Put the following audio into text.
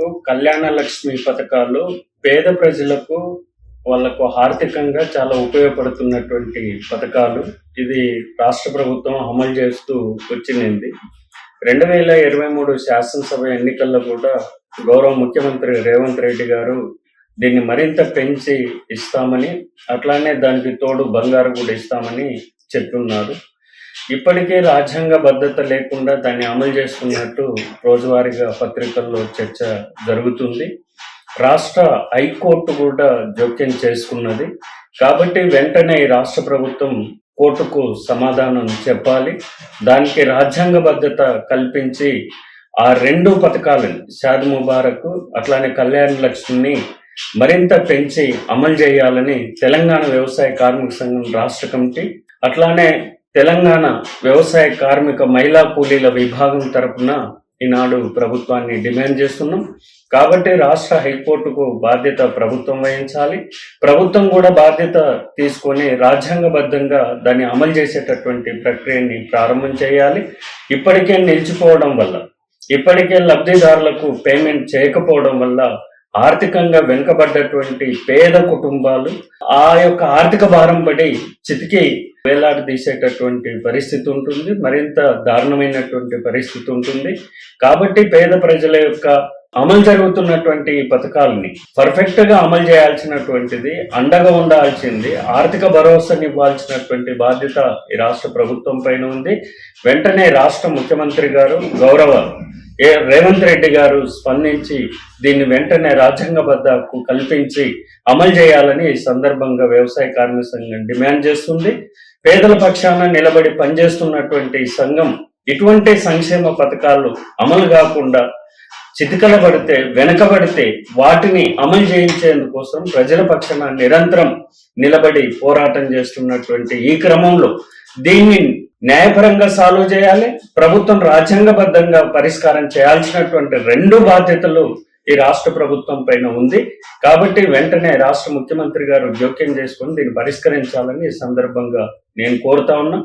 వరకు కళ్యాణ లక్ష్మి పథకాలు పేద ప్రజలకు వాళ్ళకు ఆర్థికంగా చాలా ఉపయోగపడుతున్నటువంటి పథకాలు. ఇది రాష్ట్ర ప్రభుత్వం అమలు చేస్తూ వచ్చింది. 2023 శాసనసభ ఎన్నికల్లో కూడా గౌరవ ముఖ్యమంత్రి రేవంత్ రెడ్డి గారు దీన్ని మరింత పెంచి ఇస్తామని, అట్లానే దానికి తోడు బంగారు కూడా ఇస్తామని చెప్తున్నారు. ఇప్పటికే రాజ్యాంగ భద్రత లేకుండా దాన్ని అమలు చేస్తున్నట్టు రోజువారీగా పత్రికల్లో చర్చ జరుగుతుంది. రాష్ట్ర హైకోర్టు కూడా జోక్యం చేసుకున్నది. కాబట్టి వెంటనే ఈ రాష్ట్ర ప్రభుత్వం కోర్టుకు సమాధానం చెప్పాలి. దానికి రాజ్యాంగ భద్రత కల్పించి ఆ రెండు పథకాలను, షాదీ ముబారక్ అట్లానే కళ్యాణ లక్ష్మిని మరింత పెంచి అమలు చేయాలని తెలంగాణ వ్యవసాయ కార్మిక సంఘం రాష్ట్ర కమిటీ, అట్లానే తెలంగాణ వ్యవసాయ కార్మిక మహిళా కూలీల విభాగం తరపున ఈనాడు ప్రభుత్వాన్ని డిమాండ్ చేస్తున్నాం. కాబట్టి రాష్ట్ర హైకోర్టుకు బాధ్యత ప్రభుత్వం వహించాలి. ప్రభుత్వం కూడా బాధ్యత తీసుకొని రాజ్యాంగబద్ధంగా దాన్ని అమలు చేసేటటువంటి ప్రక్రియని ప్రారంభం చేయాలి. ఇప్పటికే నిలిచిపోవడం వల్ల, ఇప్పటికే లబ్ధిదారులకు పేమెంట్ చేయకపోవడం వల్ల ఆర్థికంగా వెనుకబడ్డటువంటి పేద కుటుంబాలు ఆ యొక్క ఆర్థిక భారం పడి చితికి వేలాడదీసేటటువంటి పరిస్థితి ఉంటుంది. మరింత దారుణమైనటువంటి పరిస్థితి ఉంటుంది. కాబట్టి పేద ప్రజల యొక్క అమలు జరుగుతున్నటువంటి పథకాలని పర్ఫెక్ట్ గా అమలు చేయాల్సినటువంటిది, అండగా ఉండాల్సింది, ఆర్థిక భరోసాని ఇవ్వాల్సినటువంటి బాధ్యత ఈ రాష్ట్ర ప్రభుత్వం పైన ఉంది. వెంటనే రాష్ట్ర ముఖ్యమంత్రి గారు గౌరవ రేవంత్ రెడ్డి గారు స్పందించి దీన్ని వెంటనే రాజ్యాంగబద్ధకు కల్పించి అమలు చేయాలని ఈ సందర్భంగా వ్యవసాయ కార్మిక సంఘం డిమాండ్ చేస్తుంది. పేదల పక్షాన నిలబడి పనిచేస్తున్నటువంటి సంఘం ఇటువంటి సంక్షేమ పథకాలు అమలు కాకుండా చితికల పడితే, వెనకబడితే వాటిని అమలు చేయించేందుకోసం ప్రజల పక్షాన నిరంతరం నిలబడి పోరాటం చేస్తున్నటువంటి ఈ క్రమంలో దీన్ని న్యాయపరంగా సాల్వ్ చేయాలి. ప్రభుత్వం రాజ్యాంగబద్ధంగా పరిష్కారం చేయాల్సినటువంటి రెండు బాధ్యతలు ఈ రాష్ట్ర ప్రభుత్వం పైన ఉంది. కాబట్టి వెంటనే రాష్ట్ర ముఖ్యమంత్రి గారు జోక్యం చేసుకుని దీన్ని పరిష్కరించాలని ఈ సందర్భంగా నేను కోరుతా ఉన్నా.